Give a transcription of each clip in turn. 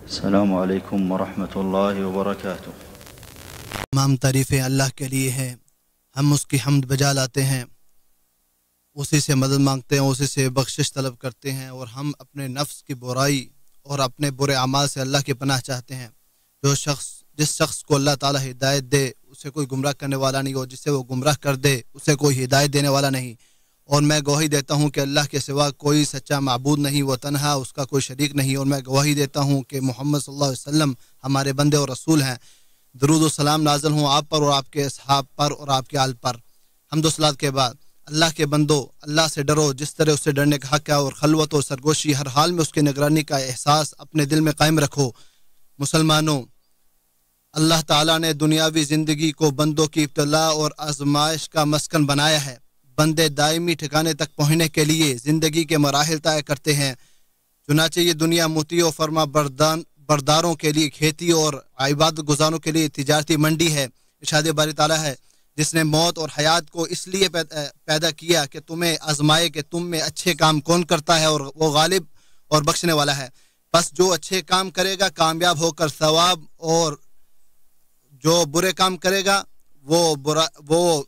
السلام علیکم ورحمۃ اللہ وبرکاتہ۔ تمام تعریفیں اللہ کے لیے ہیں، ہم اس کی حمد بجا لاتے ہیں، اسی سے مدد مانگتے ہیں، اسی سے بخشش طلب کرتے ہیں، اور ہم اپنے نفس کی برائی اور اپنے برے اعمال سے اللہ کی پناہ چاہتے ہیں۔ جس شخص کو اللہ تعالیٰ ہدایت دے اسے کوئی گمراہ کرنے والا نہیں، اور جسے وہ گمراہ کر دے اسے کوئی ہدایت دینے والا نہیں۔ اور میں گواہی دیتا ہوں کہ اللہ کے سوا کوئی سچا معبود نہیں، وہ تنہا، اس کا کوئی شریک نہیں، اور میں گواہی دیتا ہوں کہ محمد صلی اللہ علیہ وسلم ہمارے بندے اور رسول ہیں۔ درود و سلام نازل ہوں آپ پر اور آپ کے اصحاب پر اور آپ کے آل پر۔ حمد و صلات کے بعد اللہ کے بندو، اللہ سے ڈرو جس طرح اس سے ڈرنے کا حق ہے، اور خلوت و سرگوشی ہر حال میں اس کی نگرانی کا احساس اپنے دل میں قائم رکھو۔ مسلمانوں، اللہ تعالیٰ نے دنیاوی زندگی کو بندوں کی ابتلا اور آزمائش کا مسکن بنایا ہے۔ بندے دائمی ٹھکانے تک پہنچنے کے لیے زندگی کے مراحل طے کرتے ہیں۔ چنانچہ یہ دنیا مطیع و فرما برداروں کے لیے کھیتی اور عبادت گزاروں کے لیے تجارتی منڈی ہے۔ ارشاد باری تعالیٰ ہے، جس نے موت اور حیات کو اس لیے پیدا کیا کہ تمہیں آزمائے کہ تم میں اچھے کام کون کرتا ہے، اور وہ غالب اور بخشنے والا ہے۔ بس جو اچھے کام کرے گا کامیاب ہو کر ثواب، اور جو برے کام کرے گا وہ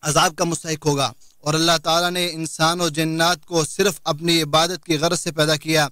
عذاب کا مستحق ہوگا۔ اور اللہ تعالیٰ نے انسان و جنات کو صرف اپنی عبادت کی غرض سے پیدا کیا۔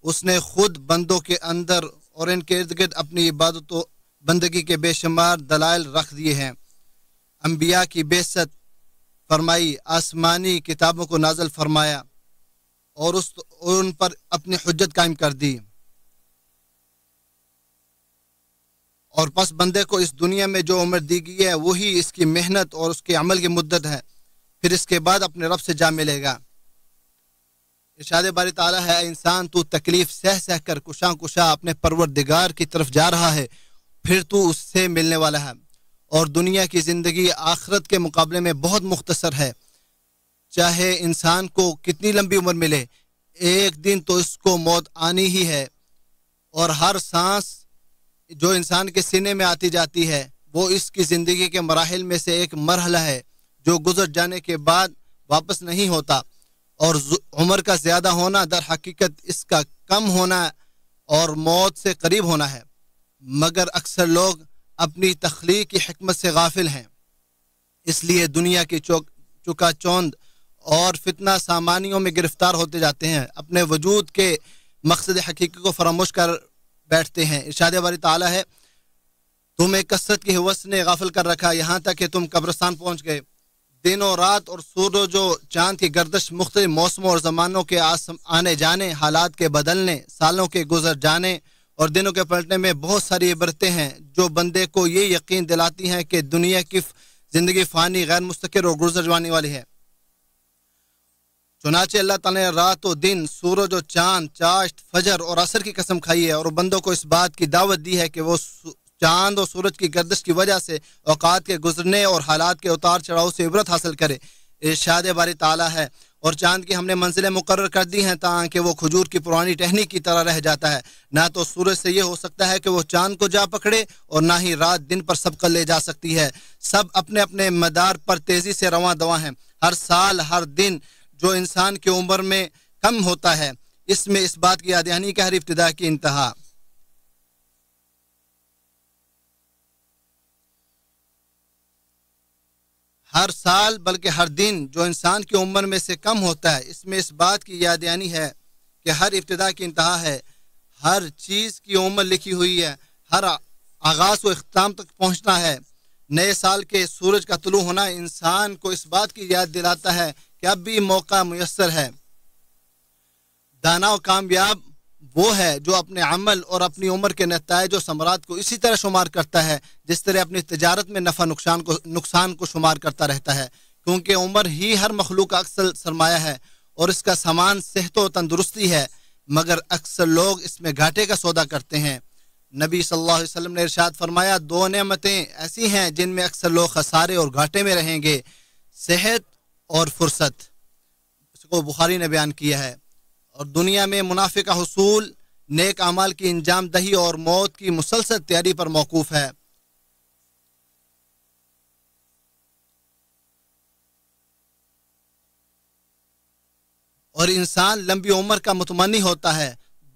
اس نے خود بندوں کے اندر اور ان کے ارد گرد اپنی عبادت و بندگی کے بے شمار دلائل رکھ دیے ہیں۔ انبیاء کی بعثت فرمائی، آسمانی کتابوں کو نازل فرمایا، اور ان پر اپنی حجت قائم کر دی۔ اور پس بندے کو اس دنیا میں جو عمر دی گئی ہے وہی اس کی محنت اور اس کے عمل کی مدت ہے، پھر اس کے بعد اپنے رب سے جا ملے گا۔ ارشاد باری تعالیٰ ہے، انسان تو تکلیف سہ کر کشاں اپنے پروردگار کی طرف جا رہا ہے، پھر تو اس سے ملنے والا ہے۔ اور دنیا کی زندگی آخرت کے مقابلے میں بہت مختصر ہے، چاہے انسان کو کتنی لمبی عمر ملے، ایک دن تو اس کو موت آنی ہی ہے۔ اور ہر سانس جو انسان کے سینے میں آتی جاتی ہے وہ اس کی زندگی کے مراحل میں سے ایک مرحلہ ہے جو گزر جانے کے بعد واپس نہیں ہوتا۔ اور عمر کا زیادہ ہونا در حقیقت اس کا کم ہونا اور موت سے قریب ہونا ہے، مگر اکثر لوگ اپنی تخلیق کی حکمت سے غافل ہیں، اس لیے دنیا کی چکا چوند اور فتنہ سامانیوں میں گرفتار ہوتے جاتے ہیں، اپنے وجود کے مقصد حقیقی کو فراموش کر بیٹھتے ہیں۔ ارشاد باری تعالیٰ ہے، تمہیں کثرت کی ہوس نے غافل کر رکھا یہاں تک کہ تم قبرستان پہنچ گئے۔ دن و رات اور سورج و چاند کی گردش مختلف موسموں اور زمانوں کے آنے جانے، حالات کے بدلنے، سالوں کے گزر جانے اور دنوں کے پلٹنے میں بہت ساری عبرتیں ہیں جو بندے کو یہ یقین دلاتی ہیں کہ دنیا کی زندگی فانی، غیر مستقر اور گزر جانے والی ہے۔ چنانچہ اللہ تعالیٰ نے رات و دن، سورج و چاند، چاشت، فجر اور عصر کی قسم کھائی ہے، اور بندوں کو اس بات کی دعوت دی ہے کہ وہ چاند اور سورج کی گردش کی وجہ سے اوقات کے گزرنے اور حالات کے اتار چڑھاؤ سے عبرت حاصل کرے۔ ارشاد باری تعالیٰ ہے، اور چاند کی ہم نے منزلیں مقرر کر دی ہیں تاکہ وہ کھجور کی پرانی ٹہنی کی طرح رہ جاتا ہے، نہ تو سورج سے یہ ہو سکتا ہے کہ وہ چاند کو جا پکڑے، اور نہ ہی رات دن پر سبقت لے جا سکتی ہے۔ سب اپنے اپنے مدار پر تیزی سے رواں دواں ہیں۔ ہر سال، ہر دن جو انسان کی عمر میں کم ہوتا ہے، اس میں اس بات کی یاددہانی کا ہر ابتدا کی انتہا۔ ہر سال بلکہ ہر دن جو انسان کی عمر میں سے کم ہوتا ہے، اس میں اس بات کی یاددہانی ہے کہ ہر ابتدا کی انتہا ہے۔ ہر چیز کی عمر لکھی ہوئی ہے، ہر آغاز و اختتام تک پہنچنا ہے۔ نئے سال کے سورج کا طلوع ہونا انسان کو اس بات کی یاد دلاتا ہے کہ اب بھی موقع میسر ہے۔ دانا و کامیاب وہ ہے جو اپنے عمل اور اپنی عمر کے نتائج و ثمرات کو اسی طرح شمار کرتا ہے جس طرح اپنی تجارت میں نفع نقصان کو شمار کرتا رہتا ہے، کیونکہ عمر ہی ہر مخلوق کا اکثر سرمایہ ہے اور اس کا سامان صحت و تندرستی ہے، مگر اکثر لوگ اس میں گھاٹے کا سودا کرتے ہیں۔ نبی صلی اللہ علیہ وسلم نے ارشاد فرمایا، دو نعمتیں ایسی ہیں جن میں اکثر لوگ خسارے اور گھاٹے میں رہیں گے، صحت اور فرصت۔ اس کو بخاری نے بیان کیا ہے۔ اور دنیا میں منافع کا حصول نیک اعمال کی انجام دہی اور موت کی مسلسل تیاری پر موقوف ہے۔ اور انسان لمبی عمر کا متمنی ہوتا ہے،